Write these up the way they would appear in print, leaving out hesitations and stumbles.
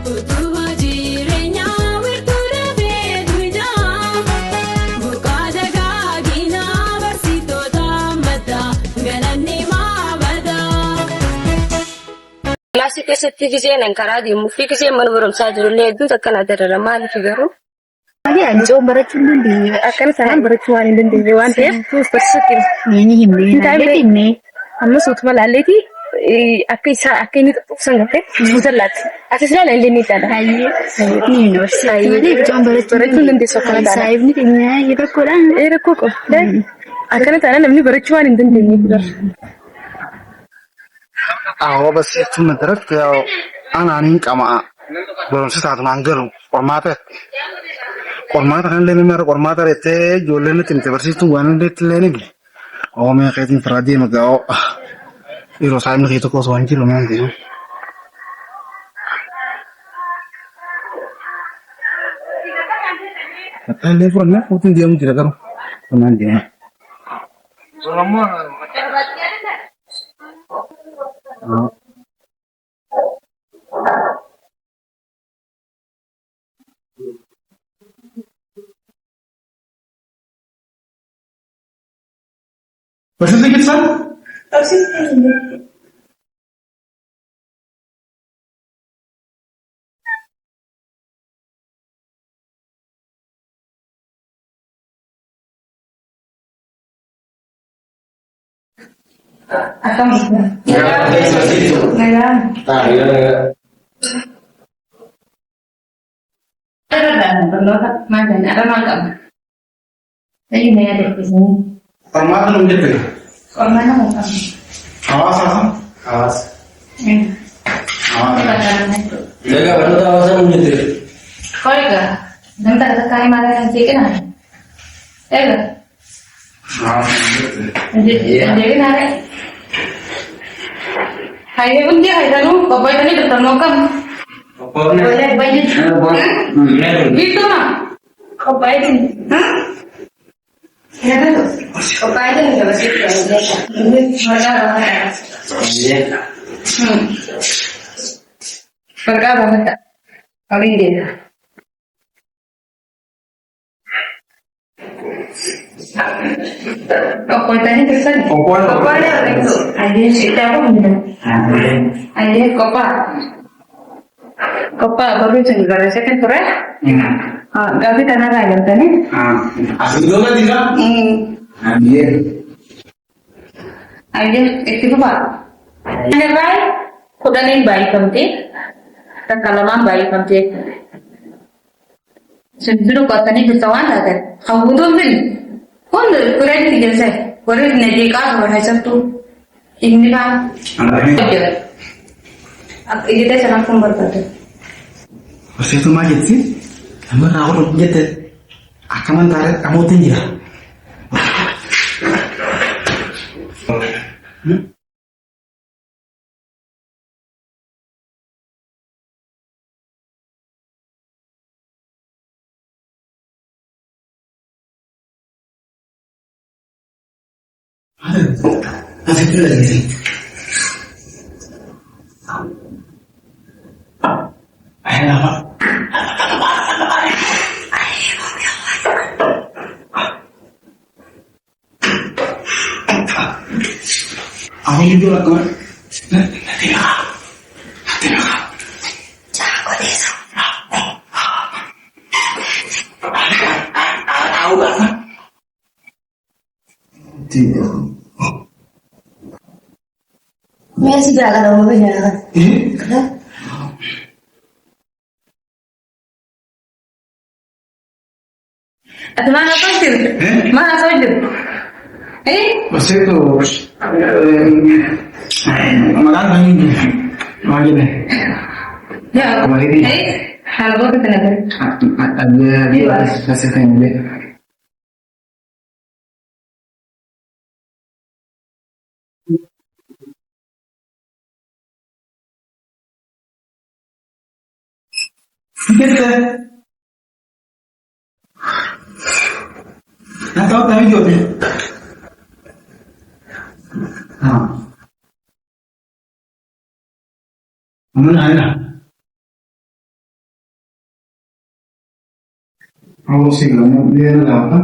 Utuma jireenya wirtuudha beekuudhaan buqqaa dagaagina barsiisota mataa galanni maabada. Kilaasii keessatti giseen karaa deemuu fi giseen mana barumsaa jirullee hedduutu akkana darara maaliif garuu? Anjoo barachuun dandeenye akkana sanaan barachuu waan hin dandeenye waan ta'eef tuus barsiisutti Ni himne. ammas utuma laalleeti akka inni xuxuqsan gafe musallaatti asis laala illee ni dhala. Ni himne barsiisuun Barachuun dandeessu akkana taana. saayifni keenya rakkoodhaan. Rakkoo qofa. Akkana taana namni barachuu waan hin dandeenye jira. Awwa barsiiftuun madaratti yaa'u anaaniin qamaa barumsa taatumaan galu qormaata kan illee mimara qormaata reettee ijoolleen itti miti barsiiftuun waan illee itti illee ni bile. Oomishee keetiin firaa deema gaa'oo yeroo saayimni kee tokko osoo hin jiru maan deemu. Akka illee fudhannee fuutiin deemu jira garuu maan deema. Barsiistuu keessaa? Qormaata nu jettee? Hawaasa. Jaga barnoota hawaasaa nu jettee? Namni takka kaa'ee maal kan seeqinaa? Eega? Jeeqinaa Hayyee hundi hayyanuu qopheessanii dirqamoo qabu. Bittuma qopheessin. Qopheessin Farqaa baafata. Olii deema. Qopheessanii dirqani. Qopheessanii. Hayyee sitaa kun Aye, kopa baru jangan garasi kan ture. Gabi tanah lagi tadi. Asli dulu tidak? Aye, itu pak. Ada baik, kuda nih baik nanti. Dan kalau mah baik nanti. Sebelum kota nih bersawan ada. Kamu tuh nih, kon kurang tiga saya. Kurang nanti kau berhasil tuh. Ini pak. Kita jangan berkata. Barsiiftuu maal jetti? Amma irraa ol jette akkaman taaree qamoota jira. Asitti lagi. Apa? Aku juga lakukan. Nanti lah. Jangan desa. Tahu kan? Tidak. Masih jalan dong benar. Kenapa? Mana sojud? Mana sojud? Barsiiftuu magaalaa ini lagi nih. Ya, hal apa kita nak? Ada dia barsiiftuu ini. Gitu. Nah, tahu tapi juga. Mana ada? Aku sih kamu dia apa?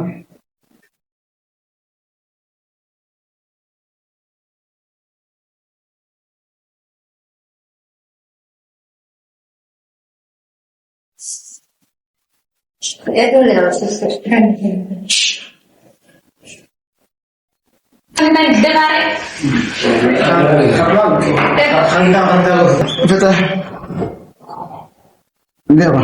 Itu lewat sister. Kita dengar. Betul. Ini apa?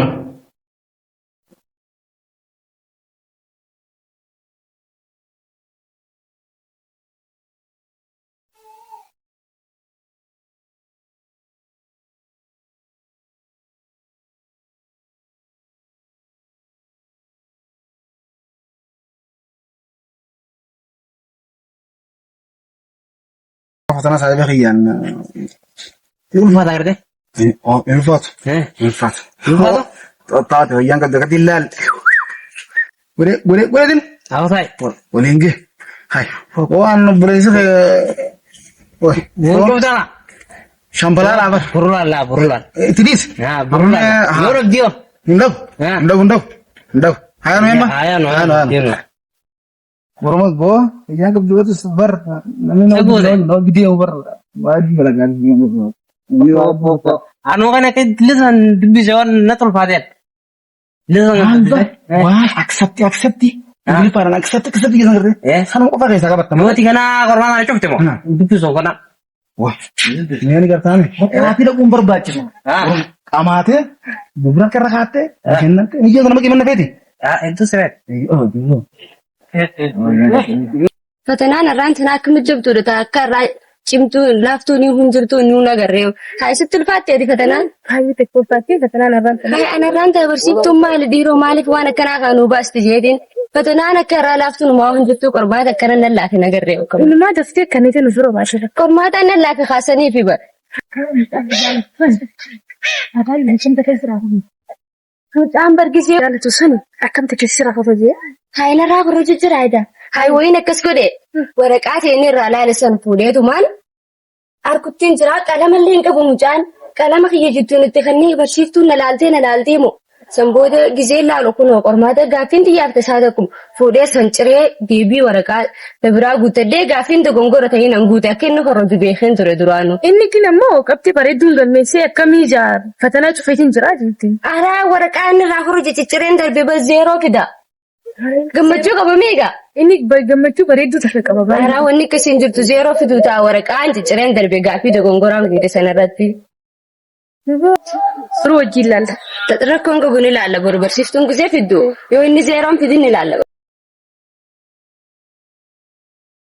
Fatana saya bagian. Yung mata kerde? Oh, infat. Infat. Tahu yang kedua dilal. Boleh din. Ako say. Boleh enggak? Hai. Oh, anu boleh sih. Wah, Yung ko tala. Shampala apa? Burulan. Tidis. Ya, burulan. Yorok dio. Ndau. Ya. Ndau. Hayan memang. Ayan. Boromos bo, yang kedua tuh sebar. Namanya no video bar. Wajib balagan. Ano ka na kay lisan division natul fadet. Lisan. Wah, accept. Ini para accept gitu ngerti. Sana kok pakai sakabat Mo ti kana korban na chofte mo. Division ko na. Wah, ini kata nih. Tidak kumpar baca. Amate, bubrak kerakate. Nanti ini jangan bagaimana beti. Itu seret. Oh, dulu. Fatana narraan akkuma jabduudha ta'a akka irraa cimtuu laaftuun hin jirtu ni nagarree. Haa isitti ulfaatte ati fatanaan. Hayi tokko fakkii fatanaan arraan sana. Haa anarraan ta'e barsiiftuun maali dhiiroo maaliif waan akkanaa kan nu baasti jeetiin. Fatanaan akka irraa laaftuun maa hin jirtu qormaata akkana nan laafe nagarree. Ilmaa daftee akkanitti nu firoo baashira. Qormaata nan laafe kaasanii fi bara. Adaan leencin bakka siraa kun. Mucaan bargisee jaalatu suni akkamta keessa siraa qofa jee. Haa inarraa gurra jijjiraa ida. Haa wayiin akkas godhe waraqaa ta'e inni irraa laalisan fuudheetu maal harkuttiin jira qalamallee hin qabu mucaan qalama kiyya jettuun itti kanneen barsiiftuun na laaltee moo san booda gizee laalu kunoo qormaata gaaffiin xiyyaaf tasaa tokko fuudhee san ciree deebii waraqaa biraa guuttadhee gaaffiin dogongora ta'ee nan guute akka inni horatu beekeen ture duraanu. Inni kin ammoo qabxii bareedduun galmeessee akkamii ijaa fatanaa cufeetiin jiraa jirti. Araa waraqaa inni irraa horuu ciccireen darbee bazeeroo fida. Gammachuu qaba meeqa? Inni gammachuu bareedduu tafe qaba baay'ee. Araa wanni akkasiin jirtu zeeroo fiduu ta'a waraqaan ciccireen darbee gaaffii dogongoraan guute sanarratti. Firoo wajjin laalla. Rakkoon qabu ni laalla boru barsiiftuun gisee fiddu yoo inni zeeroon fidin ni laalla.